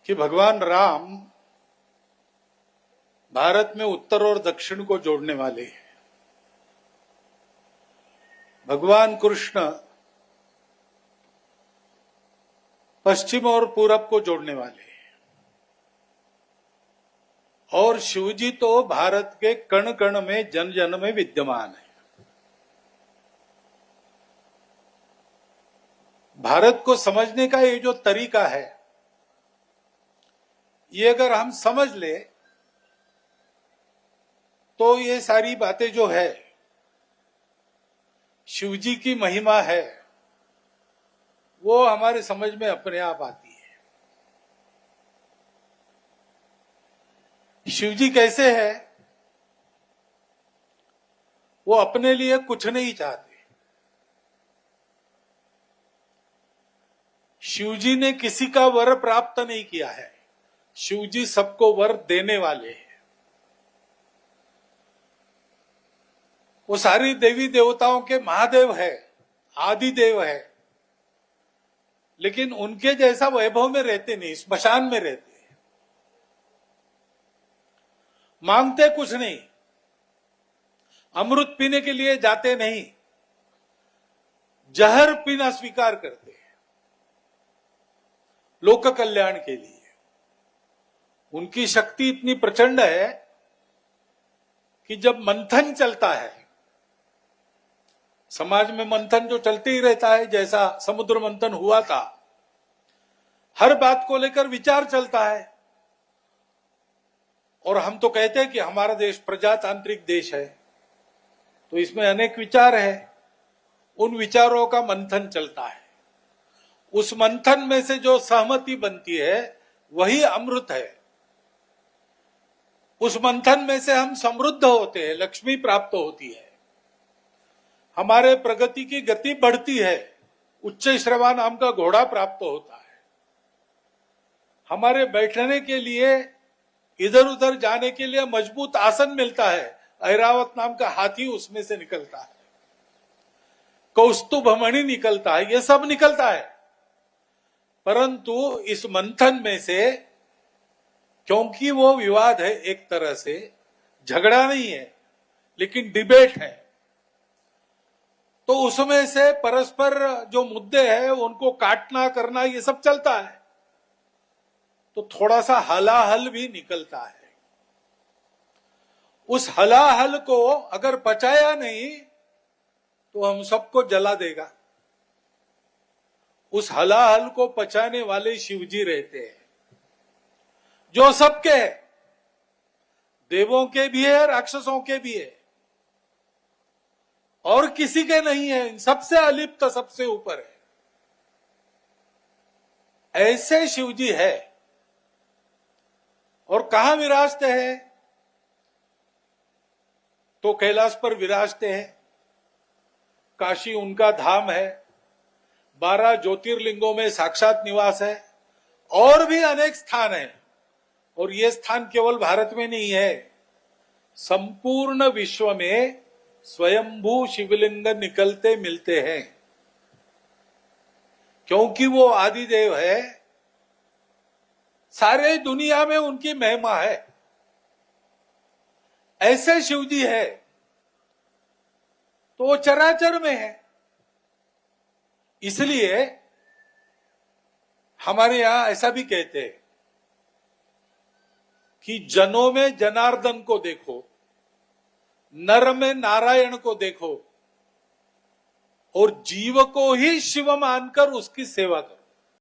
कि भगवान राम भारत में उत्तर और दक्षिण को जोड़ने वाले हैं। भगवान कृष्ण पश्चिम और पूरब को जोड़ने वाले हैं। और शिवजी तो भारत के कण कण में जन जन में विद्यमान है। भारत को समझने का ये जो तरीका है, ये अगर हम समझ ले तो ये सारी बातें जो है शिवजी की महिमा है, वो हमारे समझ में अपने आप आती है। शिवजी कैसे है? वो अपने लिए कुछ नहीं चाहते। शिवजी ने किसी का वर प्राप्त नहीं किया है। शिवजी सबको वर देने वाले हैं। वो सारी देवी देवताओं के महादेव है, आदि देव है, लेकिन उनके जैसा वैभव में रहते नहीं, स्मशान में रहते। मांगते कुछ नहीं, अमृत पीने के लिए जाते नहीं, जहर पीना स्वीकार करते हैं लोक कल्याण के लिए। उनकी शक्ति इतनी प्रचंड है कि जब मंथन चलता है, समाज में मंथन जो चलते ही रहता है, जैसा समुद्र मंथन हुआ था, हर बात को लेकर विचार चलता है। और हम तो कहते हैं कि हमारा देश प्रजातांत्रिक देश है, तो इसमें अनेक विचार है। उन विचारों का मंथन चलता है। उस मंथन में से जो सहमति बनती है वही अमृत है। उस मंथन में से हम समृद्ध होते हैं, लक्ष्मी प्राप्त होती है, हमारे प्रगति की गति बढ़ती है, उच्च श्रवा नाम का घोड़ा प्राप्त होता है, हमारे बैठने के लिए, इधर उधर जाने के लिए मजबूत आसन मिलता है, ऐरावत नाम का हाथी उसमें से निकलता है, कौस्तुभमणि निकलता है, ये सब निकलता है। परंतु इस मंथन में से, क्योंकि वो विवाद है, एक तरह से झगड़ा नहीं है लेकिन डिबेट है, तो उसमें से परस्पर जो मुद्दे हैं उनको काटना करना ये सब चलता है, तो थोड़ा सा हलाहल भी निकलता है। उस हलाहल को अगर पचाया नहीं तो हम सबको जला देगा। उस हलाहल को पचाने वाले शिवजी रहते हैं, जो सबके है, देवों के भी है, राक्षसों के भी है, और किसी के नहीं है, सबसे अलिप्त, सबसे ऊपर है। ऐसे शिवजी है। और कहां विराजते हैं? तो कैलाश पर विराजते हैं। काशी उनका धाम है, 12 ज्योतिर्लिंगों में साक्षात निवास है, और भी अनेक स्थान हैं। और ये स्थान केवल भारत में नहीं है, संपूर्ण विश्व में स्वयंभू शिवलिंग निकलते मिलते हैं, क्योंकि वो आदिदेव है। सारे दुनिया में उनकी महिमा है। ऐसे शिवजी है तो वो चराचर में है। इसलिए हमारे यहां ऐसा भी कहते हैं कि जनों में जनार्दन को देखो, नर में नारायण को देखो, और जीव को ही शिव मानकर उसकी सेवा करो।